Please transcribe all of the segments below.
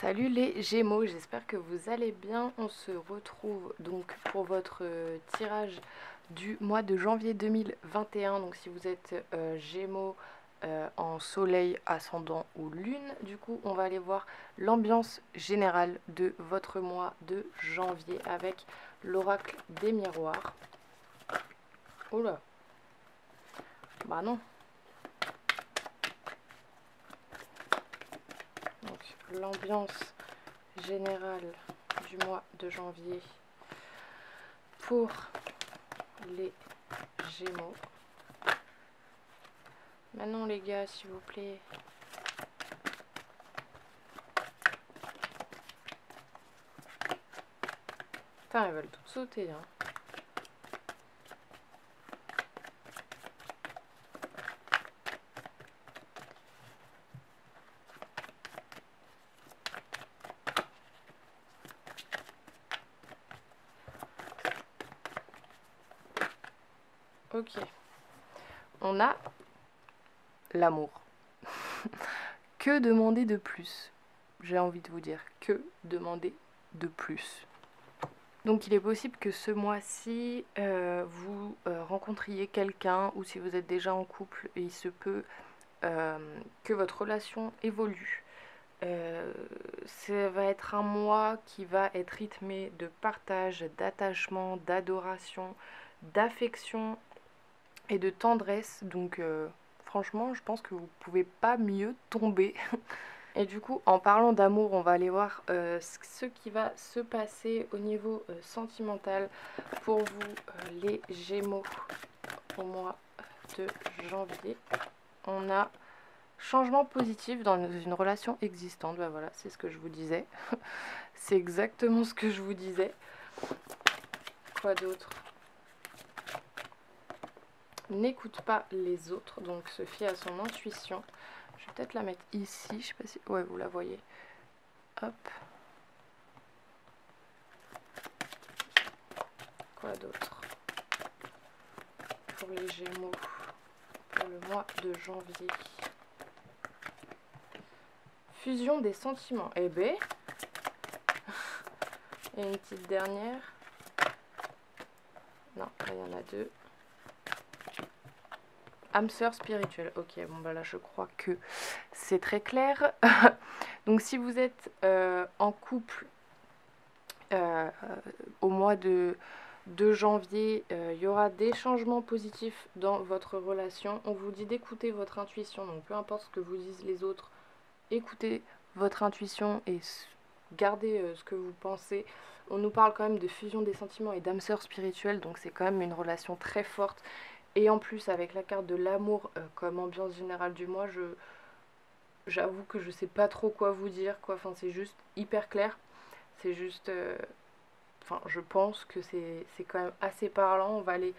Salut les Gémeaux, j'espère que vous allez bien. On se retrouve donc pour votre tirage du mois de janvier 2021. Donc si vous êtes Gémeaux en soleil, ascendant ou lune, du coup on va aller voir l'ambiance générale de votre mois de janvier avec l'oracle des miroirs. Oula, bah non. Donc l'ambiance générale du mois de janvier pour les Gémeaux. Maintenant les gars, s'il vous plaît. Putain, elles veulent toutes sauter, hein. Ok. On a l'amour. Que demander de plus? J'ai envie de vous dire, que demander de plus? Donc il est possible que ce mois-ci, vous rencontriez quelqu'un, ou si vous êtes déjà en couple, il se peut que votre relation évolue. Ça va être un mois qui va être rythmé de partage, d'attachement, d'adoration, d'affection et de tendresse. Donc franchement, je pense que vous pouvez pas mieux tomber. Et du coup, en parlant d'amour, on va aller voir ce qui va se passer au niveau sentimental pour vous, les Gémeaux, au mois de janvier. On a changement positif dans une relation existante. Ben voilà, c'est ce que je vous disais. C'est exactement ce que je vous disais. Quoi d'autre? N'écoute pas les autres, donc se fie à son intuition. Je vais peut-être la mettre ici, je sais pas si... Ouais, vous la voyez. Hop. Quoi d'autre pour les Gémeaux pour le mois de janvier? Fusion des sentiments. Eh ben, et une petite dernière. Non, là, il y en a deux. Âme sœur spirituelle. Ok, bon bah là je crois que c'est très clair. Donc si vous êtes en couple au mois de janvier, il y aura des changements positifs dans votre relation. On vous dit d'écouter votre intuition, donc peu importe ce que vous disent les autres, écoutez votre intuition et gardez ce que vous pensez. On nous parle quand même de fusion des sentiments et d'âme sœur spirituelle, donc c'est quand même une relation très forte. Et en plus, avec la carte de l'amour comme ambiance générale du mois, j'avoue que je sais pas trop quoi vous dire, quoi. Enfin, c'est juste hyper clair. C'est juste... Enfin, je pense que c'est quand même assez parlant. On va aller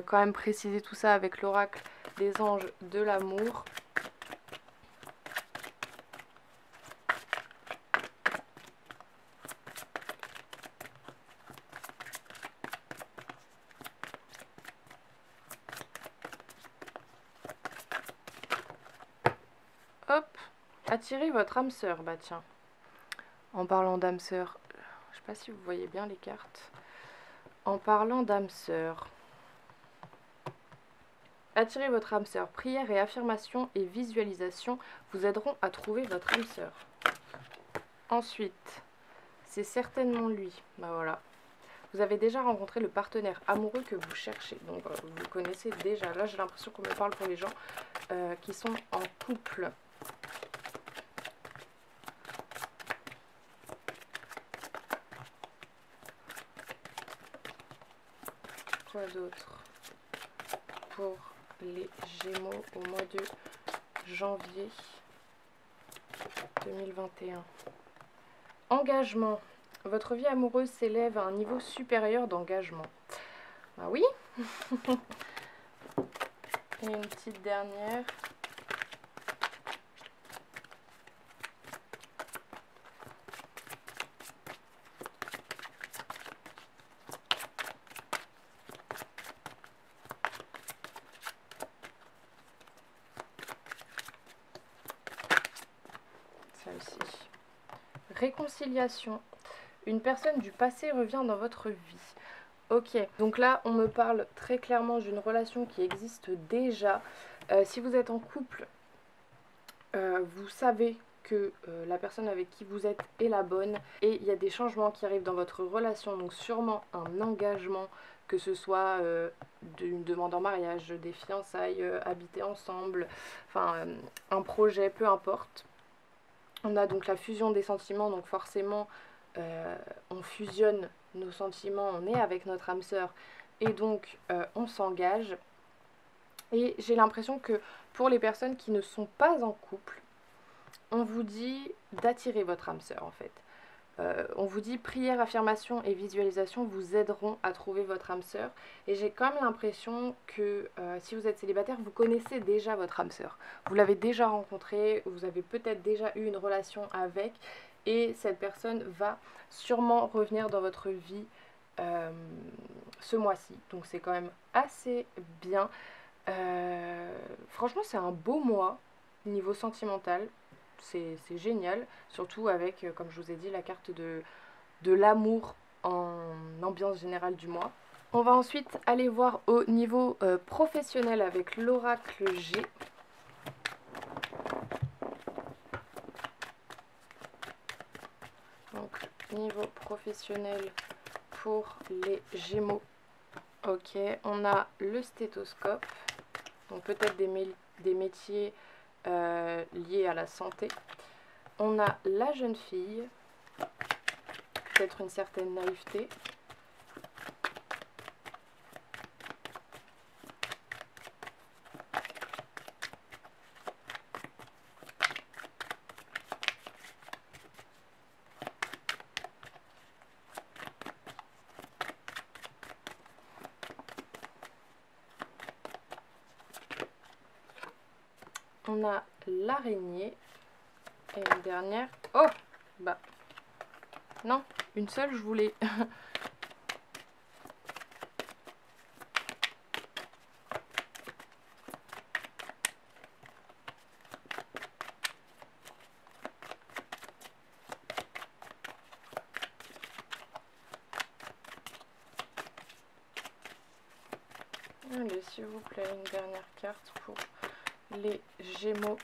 quand même préciser tout ça avec l'oracle des anges de l'amour. Hop, attirez votre âme sœur. Bah tiens, en parlant d'âme sœur, je sais pas si vous voyez bien les cartes. En parlant d'âme sœur, attirez votre âme sœur. Prière et affirmation et visualisation vous aideront à trouver votre âme sœur. Ensuite, c'est certainement lui. Bah voilà. Vous avez déjà rencontré le partenaire amoureux que vous cherchez. Donc vous le connaissez déjà. Là j'ai l'impression qu'on me parle pour les gens qui sont en couple. Quoi d'autre pour les Gémeaux au mois de janvier 2021? Engagement. Votre vie amoureuse s'élève à un niveau supérieur d'engagement. Ah oui. Et une petite dernière. Celle-ci. réconciliation. Une personne du passé revient dans votre vie. Ok, donc là on me parle très clairement d'une relation qui existe déjà. Si vous êtes en couple, vous savez que la personne avec qui vous êtes est la bonne et il y a des changements qui arrivent dans votre relation, donc sûrement un engagement, que ce soit une demande en mariage, des fiançailles, habiter ensemble, enfin un projet, peu importe. On a donc la fusion des sentiments, donc forcément on fusionne nos sentiments, on est avec notre âme sœur et donc on s'engage. Et j'ai l'impression que pour les personnes qui ne sont pas en couple, on vous dit d'attirer votre âme sœur en fait. On vous dit prière, affirmation et visualisation vous aideront à trouver votre âme sœur. Et j'ai quand même l'impression que si vous êtes célibataire, vous connaissez déjà votre âme sœur. Vous l'avez déjà rencontrée, vous avez peut-être déjà eu une relation avec. Et cette personne va sûrement revenir dans votre vie ce mois-ci. Donc c'est quand même assez bien. Franchement c'est un beau mois niveau sentimental. C'est génial, surtout avec, comme je vous ai dit, la carte de l'amour en ambiance générale du mois. On va ensuite aller voir au niveau professionnel avec l'oracle G. Donc, niveau professionnel pour les Gémeaux. Ok, on a le stéthoscope, donc peut-être des métiers liés à la santé. On a la jeune fille, peut-être une certaine naïveté. On a l'araignée. Et une dernière. Oh bah. Non, une seule je voulais. Allez, s'il vous plaît, une dernière carte pour les Gémeaux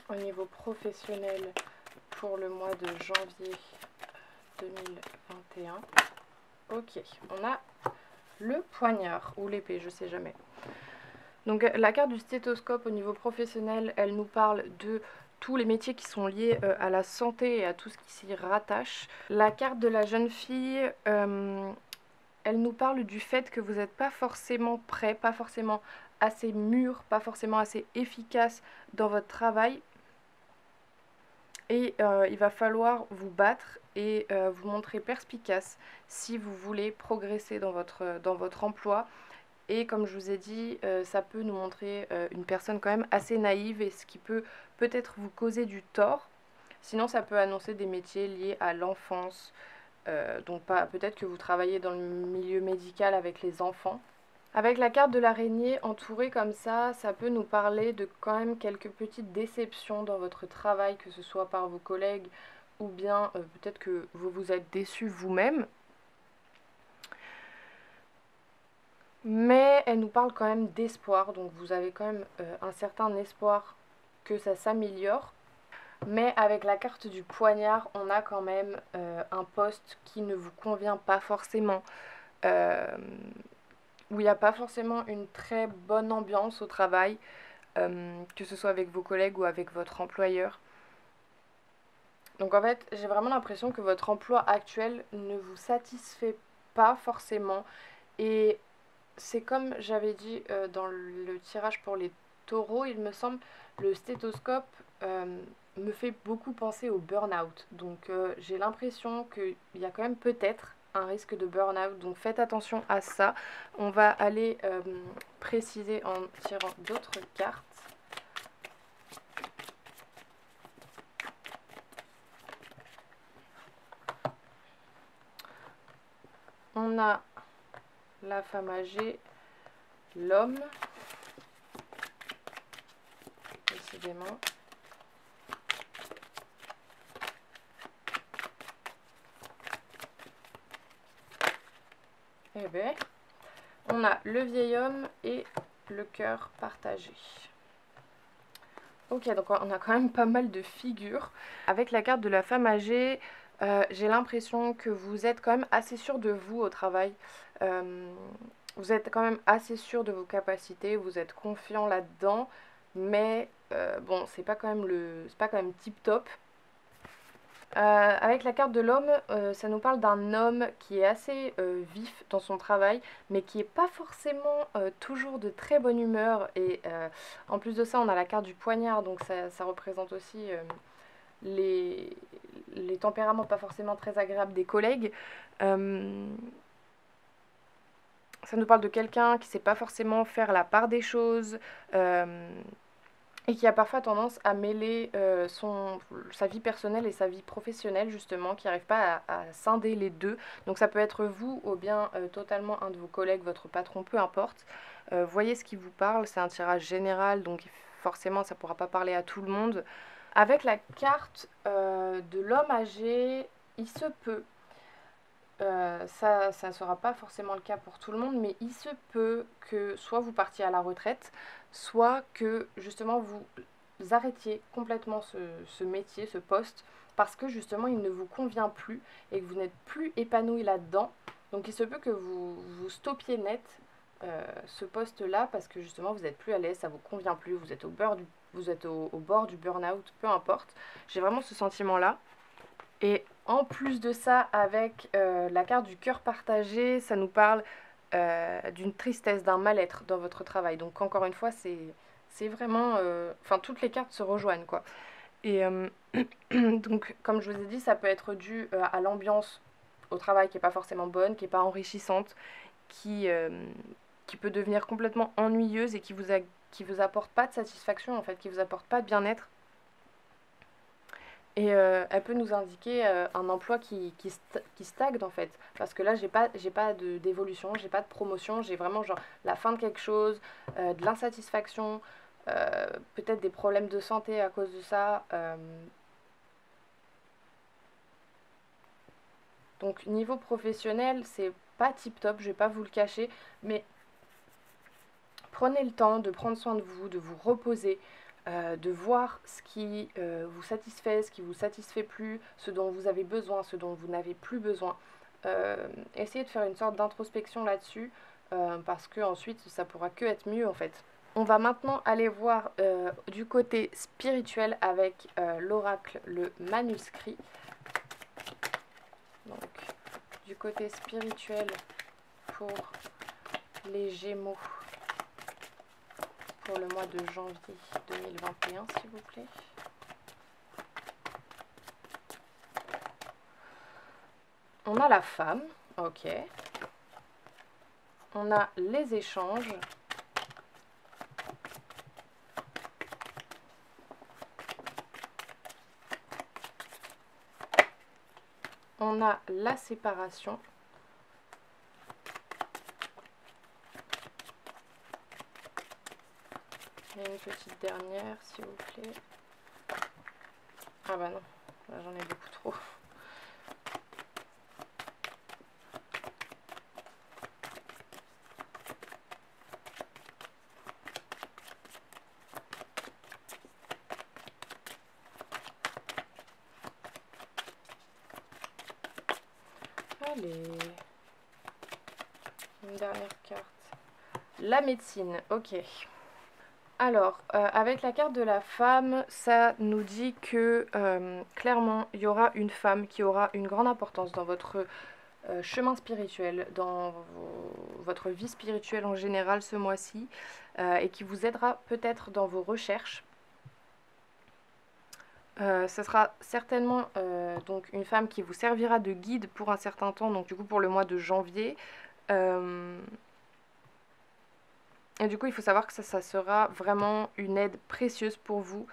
au niveau professionnel pour le mois de janvier 2021. Ok, on a le poignard ou l'épée, je sais jamais. Donc la carte du stéthoscope au niveau professionnel, elle nous parle de tous les métiers qui sont liés à la santé et à tout ce qui s'y rattache. La carte de la jeune fille, elle nous parle du fait que vous n'êtes pas forcément prêt, pas forcément assez mûr, pas forcément assez efficace dans votre travail. Et il va falloir vous battre et vous montrer perspicace si vous voulez progresser dans votre emploi. Et comme je vous ai dit, ça peut nous montrer une personne quand même assez naïve et ce qui peut peut-être vous causer du tort. Sinon, ça peut annoncer des métiers liés à l'enfance. Donc peut-être que vous travaillez dans le milieu médical avec les enfants. Avec la carte de l'araignée entourée comme ça peut nous parler de quand même quelques petites déceptions dans votre travail, que ce soit par vos collègues ou bien peut-être que vous vous êtes déçu vous-même. Mais elle nous parle quand même d'espoir, donc vous avez quand même un certain espoir que ça s'améliore. Mais avec la carte du poignard, on a quand même un poste qui ne vous convient pas forcément, où il n'y a pas forcément une très bonne ambiance au travail, que ce soit avec vos collègues ou avec votre employeur. Donc en fait, j'ai vraiment l'impression que votre emploi actuel ne vous satisfait pas forcément. Et c'est comme j'avais dit dans le tirage pour les taureaux, il me semble, le stéthoscope me fait beaucoup penser au burn-out. Donc j'ai l'impression qu'il y a quand même peut-être un risque de burn-out. Donc faites attention à ça. On va aller préciser en tirant d'autres cartes. On a la femme âgée, l'homme, décidément. Eh ben, on a le vieil homme et le cœur partagé. Ok, donc on a quand même pas mal de figures. Avec la carte de la femme âgée, j'ai l'impression que vous êtes quand même assez sûr de vous au travail. Vous êtes quand même assez sûr de vos capacités, vous êtes confiant là-dedans, mais bon, c'est pas quand même tip top. Avec la carte de l'homme, ça nous parle d'un homme qui est assez vif dans son travail, mais qui n'est pas forcément toujours de très bonne humeur. Et en plus de ça, on a la carte du poignard, donc ça représente aussi les, les tempéraments pas forcément très agréables des collègues. Ça nous parle de quelqu'un qui ne sait pas forcément faire la part des choses. Et qui a parfois tendance à mêler sa vie personnelle et sa vie professionnelle, justement, qui n'arrive pas à scinder les deux. Donc ça peut être vous ou bien totalement un de vos collègues, votre patron, peu importe. Voyez ce qui vous parle, c'est un tirage général, donc forcément ça ne pourra pas parler à tout le monde. Avec la carte de l'homme âgé, il se peut, ça ne sera pas forcément le cas pour tout le monde, mais il se peut que soit vous partiez à la retraite, soit que justement vous arrêtiez complètement ce métier, ce poste, parce que justement il ne vous convient plus et que vous n'êtes plus épanoui là-dedans. Donc il se peut que vous stoppiez net ce poste-là parce que justement vous n'êtes plus à l'aise, ça vous convient plus, vous êtes au bord du burn-out, peu importe. J'ai vraiment ce sentiment-là. Et en plus de ça, avec la carte du cœur partagé, ça nous parle d'une tristesse, d'un mal-être dans votre travail. Donc encore une fois, c'est vraiment... Enfin, toutes les cartes se rejoignent, quoi. Et donc, comme je vous ai dit, ça peut être dû à l'ambiance au travail qui n'est pas forcément bonne, qui n'est pas enrichissante, qui peut devenir complètement ennuyeuse et qui vous apporte pas de satisfaction, en fait, qui vous apporte pas de bien-être. Et elle peut nous indiquer un emploi qui stagne en fait. Parce que là, j'ai pas d'évolution, j'ai pas de promotion, j'ai vraiment genre la fin de quelque chose, de l'insatisfaction, peut-être des problèmes de santé à cause de ça. Donc niveau professionnel, c'est pas tip top, je vais pas vous le cacher, mais prenez le temps de prendre soin de vous reposer, de voir ce qui vous satisfait, ce qui vous satisfait plus, ce dont vous avez besoin, ce dont vous n'avez plus besoin. Essayez de faire une sorte d'introspection là-dessus, parce que ensuite ça pourra que être mieux en fait. On va maintenant aller voir du côté spirituel avec l'oracle, le manuscrit. Donc, du côté spirituel pour les Gémeaux pour le mois de janvier 2021, s'il vous plaît. On a la femme, ok. On a les échanges. On a la séparation. Et une petite dernière, s'il vous plaît. Ah bah non, là j'en ai beaucoup trop. Allez. Une dernière carte. La médecine, ok. Alors, avec la carte de la femme, ça nous dit que clairement, il y aura une femme qui aura une grande importance dans votre chemin spirituel, dans votre vie spirituelle en général ce mois-ci, et qui vous aidera peut-être dans vos recherches. Ce sera certainement donc une femme qui vous servira de guide pour un certain temps, donc du coup pour le mois de janvier. Et du coup, il faut savoir que ça sera vraiment une aide précieuse pour vous.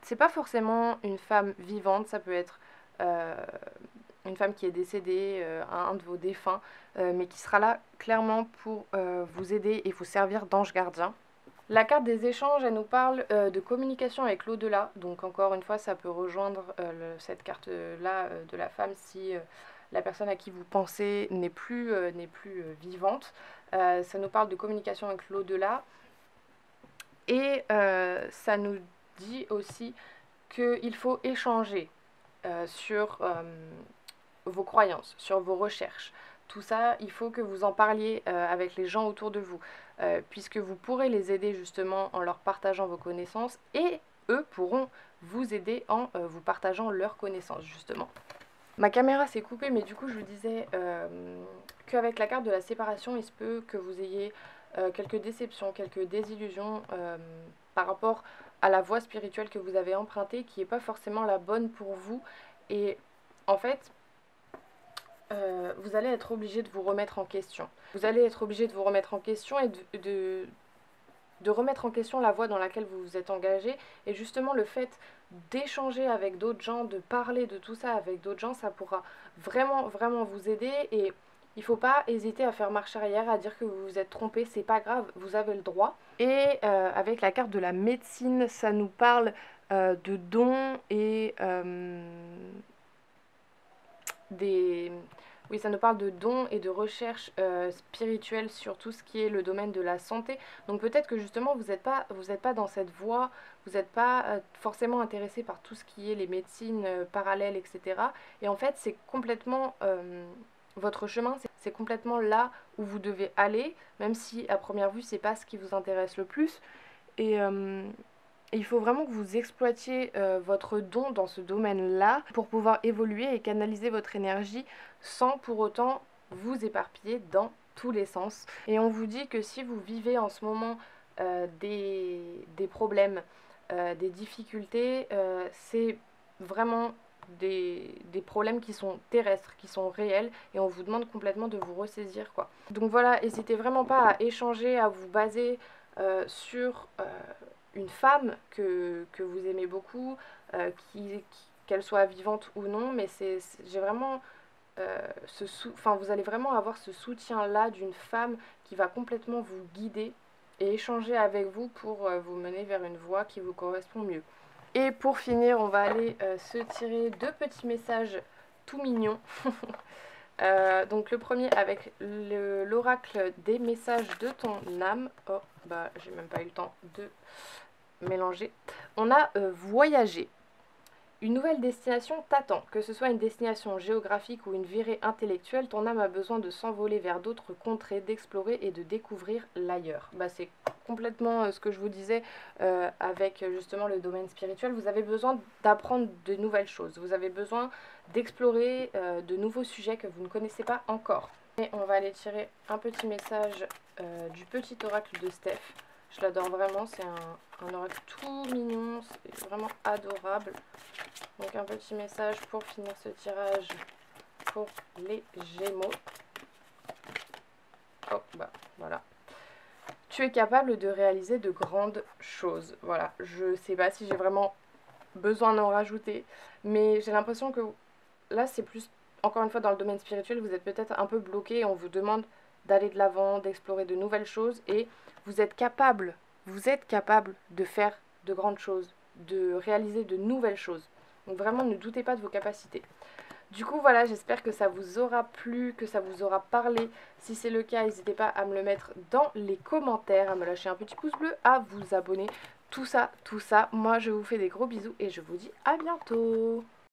C'est pas forcément une femme vivante, ça peut être une femme qui est décédée, un de vos défunts, mais qui sera là clairement pour vous aider et vous servir d'ange gardien. La carte des échanges, elle nous parle de communication avec l'au-delà. Donc encore une fois, ça peut rejoindre cette carte-là de la femme si la personne à qui vous pensez n'est plus vivante. Ça nous parle de communication avec l'au-delà. Et ça nous dit aussi qu'il faut échanger sur vos croyances, sur vos recherches. Tout ça, il faut que vous en parliez avec les gens autour de vous, puisque vous pourrez les aider justement en leur partageant vos connaissances, et eux pourront vous aider en vous partageant leurs connaissances justement. Ma caméra s'est coupée, mais du coup je vous disais qu'avec la carte de la séparation, il se peut que vous ayez quelques déceptions, quelques désillusions par rapport à la voie spirituelle que vous avez empruntée, qui n'est pas forcément la bonne pour vous. Et en fait, vous allez être obligé de vous remettre en question. Vous allez être obligé de vous remettre en question et de remettre en question la voie dans laquelle vous vous êtes engagé. Et justement, le fait d'échanger avec d'autres gens, de parler de tout ça avec d'autres gens, ça pourra vraiment, vraiment vous aider. Et il ne faut pas hésiter à faire marche arrière, à dire que vous vous êtes trompé, c'est pas grave, vous avez le droit. Et avec la carte de la médecine, ça nous parle de dons et oui, ça nous parle de dons et de recherche spirituelle sur tout ce qui est le domaine de la santé. Donc peut-être que justement vous n'êtes pas dans cette voie, vous n'êtes pas forcément intéressé par tout ce qui est les médecines parallèles, etc. Et en fait c'est complètement votre chemin, c'est complètement là où vous devez aller, même si à première vue c'est pas ce qui vous intéresse le plus. Et il faut vraiment que vous exploitiez votre don dans ce domaine-là pour pouvoir évoluer et canaliser votre énergie sans pour autant vous éparpiller dans tous les sens. Et on vous dit que si vous vivez en ce moment des problèmes, des difficultés, c'est vraiment des problèmes qui sont terrestres, qui sont réels, et on vous demande complètement de vous ressaisir, quoi. Donc voilà, n'hésitez vraiment pas à échanger, à vous baser sur une femme que vous aimez beaucoup, qu'elle soit vivante ou non, mais j'ai vraiment vous allez vraiment avoir ce soutien-là d'une femme qui va complètement vous guider et échanger avec vous pour vous mener vers une voie qui vous correspond mieux. Et pour finir, on va aller se tirer 2 petits messages tout mignons. Donc le premier avec l'oracle des messages de ton âme. Oh, bah j'ai même pas eu le temps de mélanger. On a voyagé. Une nouvelle destination t'attend. Que ce soit une destination géographique ou une virée intellectuelle, ton âme a besoin de s'envoler vers d'autres contrées, d'explorer et de découvrir l'ailleurs. Bah, c'est complètement ce que je vous disais avec justement le domaine spirituel. Vous avez besoin d'apprendre de nouvelles choses. Vous avez besoin d'explorer de nouveaux sujets que vous ne connaissez pas encore. Et on va aller tirer un petit message du petit oracle de Steph. Je l'adore vraiment, c'est un oracle tout mignon, c'est vraiment adorable. Donc un petit message pour finir ce tirage pour les Gémeaux. Oh, bah voilà. Tu es capable de réaliser de grandes choses. Voilà, je sais pas si j'ai vraiment besoin d'en rajouter, mais j'ai l'impression que là c'est plus, encore une fois dans le domaine spirituel, vous êtes peut-être un peu bloqué et on vous demande d'aller de l'avant, d'explorer de nouvelles choses, et vous êtes capable de faire de grandes choses, de réaliser de nouvelles choses. Donc vraiment ne doutez pas de vos capacités. Du coup voilà, j'espère que ça vous aura plu, que ça vous aura parlé. Si c'est le cas, n'hésitez pas à me le mettre dans les commentaires, à me lâcher un petit pouce bleu, à vous abonner. Tout ça, moi je vous fais des gros bisous et je vous dis à bientôt.